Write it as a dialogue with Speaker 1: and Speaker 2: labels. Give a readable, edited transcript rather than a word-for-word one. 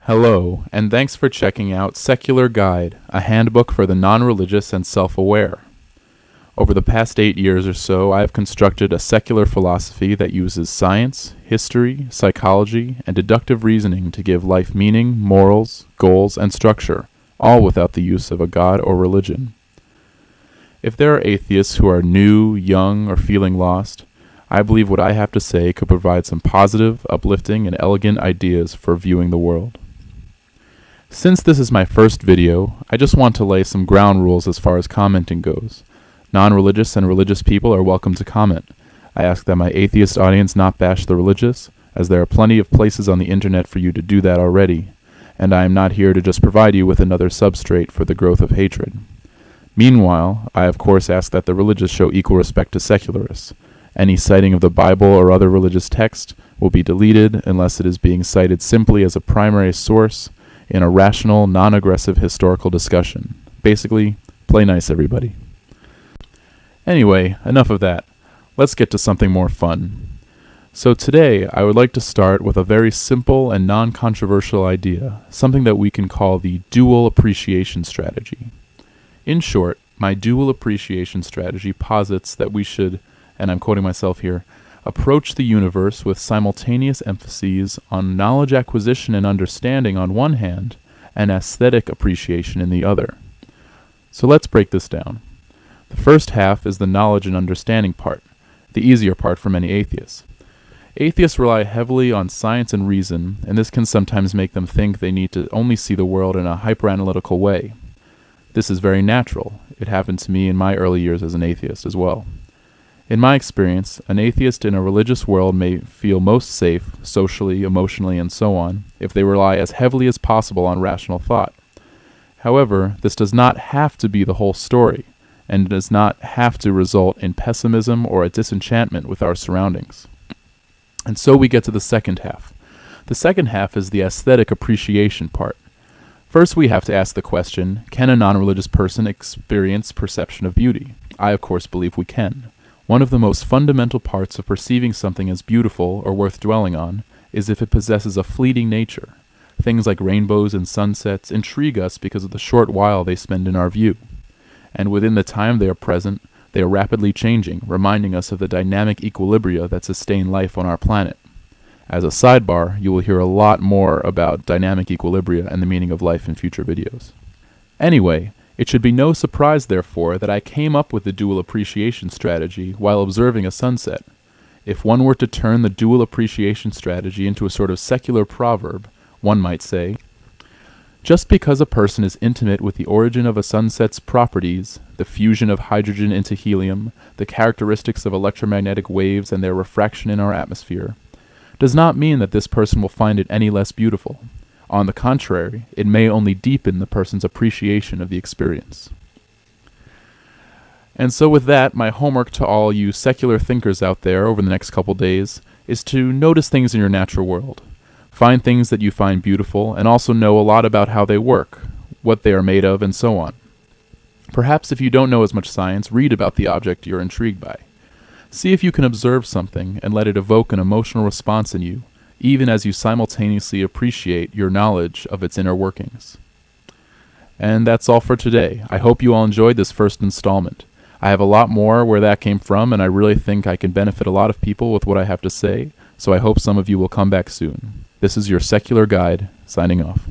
Speaker 1: Hello, and thanks for checking out Secular Guide, a handbook for the non-religious and self-aware. Over the past 8 years or so, I have constructed a secular philosophy that uses science, history, psychology, and deductive reasoning to give life meaning, morals, goals, and structure, all without the use of a god or religion. If there are atheists who are new, young, or feeling lost, I believe what I have to say could provide some positive, uplifting, and elegant ideas for viewing the world. Since this is my first video, I just want to lay some ground rules as far as commenting goes. Non-religious and religious people are welcome to comment. I ask that my atheist audience not bash the religious, as there are plenty of places on the internet for you to do that already, and I am not here to just provide you with another substrate for the growth of hatred. Meanwhile, I of course ask that the religious show equal respect to secularists. Any citing of the Bible or other religious text will be deleted unless it is being cited simply as a primary source in a rational, non-aggressive historical discussion. Basically, play nice, everybody. Anyway, enough of that. Let's get to something more fun. So today, I would like to start with a very simple and non-controversial idea, something that we can call the dual appreciation strategy. In short, my dual appreciation strategy posits that we should, and I'm quoting myself here, approach the universe with simultaneous emphases on knowledge acquisition and understanding on one hand, and aesthetic appreciation in the other. So let's break this down. The first half is the knowledge and understanding part, the easier part for many atheists. Atheists rely heavily on science and reason, and this can sometimes make them think they need to only see the world in a hyper-analytical way. This is very natural. It happened to me in my early years as an atheist as well. In my experience, an atheist in a religious world may feel most safe, socially, emotionally, and so on, if they rely as heavily as possible on rational thought. However, this does not have to be the whole story, and does not have to result in pessimism or a disenchantment with our surroundings. And so we get to the second half. The second half is the aesthetic appreciation part. First, we have to ask the question, can a non-religious person experience perception of beauty? I, of course, believe we can. One of the most fundamental parts of perceiving something as beautiful or worth dwelling on is if it possesses a fleeting nature. Things like rainbows and sunsets intrigue us because of the short while they spend in our view. And within the time they are present, they are rapidly changing, reminding us of the dynamic equilibria that sustain life on our planet. As a sidebar, you will hear a lot more about dynamic equilibria and the meaning of life in future videos. Anyway, it should be no surprise, therefore, that I came up with the dual appreciation strategy while observing a sunset. If one were to turn the dual appreciation strategy into a sort of secular proverb, one might say, just because a person is intimate with the origin of a sunset's properties, the fusion of hydrogen into helium, the characteristics of electromagnetic waves and their refraction in our atmosphere, does not mean that this person will find it any less beautiful. On the contrary, it may only deepen the person's appreciation of the experience. And so with that, my homework to all you secular thinkers out there over the next couple days is to notice things in your natural world. Find things that you find beautiful, and also know a lot about how they work, what they are made of, and so on. Perhaps if you don't know as much science, read about the object you're intrigued by. See if you can observe something and let it evoke an emotional response in you, even as you simultaneously appreciate your knowledge of its inner workings. And that's all for today. I hope you all enjoyed this first installment. I have a lot more where that came from, and I really think I can benefit a lot of people with what I have to say, so I hope some of you will come back soon. This is your Secular Guide, signing off.